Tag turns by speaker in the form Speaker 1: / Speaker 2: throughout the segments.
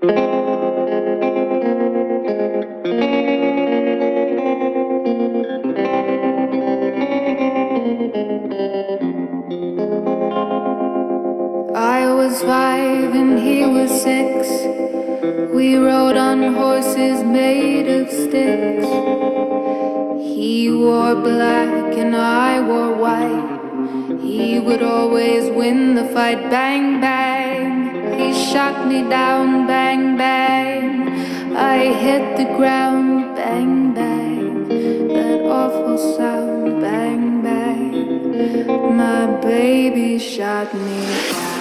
Speaker 1: I was 5 and he was 6. We rode on horses made of sticks. He wore black and I wore white. He would always win the fight. Bang, bang. He shot me down. Bang, bang. I hit the ground. Bang, bang. That awful sound. Bang, bang. My baby shot me down.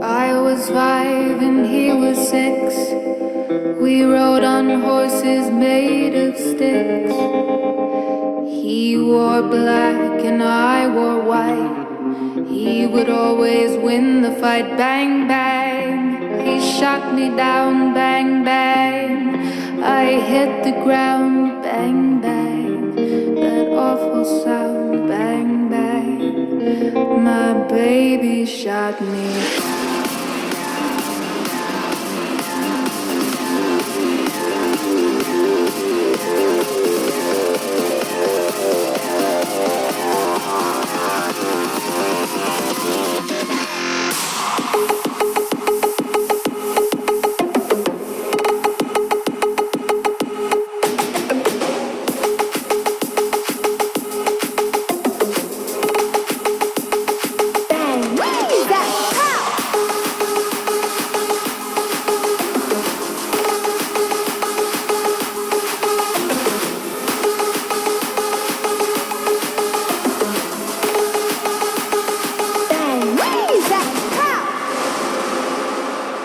Speaker 1: I was 5 and he was 6. We rode on horses made of sticks. He wore black and I wore white. He would always win the fight. Bang, bang. He shot me down. Bang, bang. I hit the ground. Bang, bang. That awful sound. Bang, bang. My baby shot me down.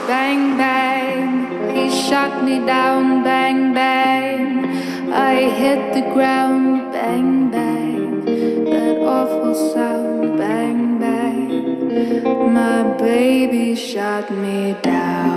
Speaker 1: Bang, bang, he shot me down. Bang, bang, I hit the ground. Bang, bang, that awful sound. Bang, bang, my baby shot me down.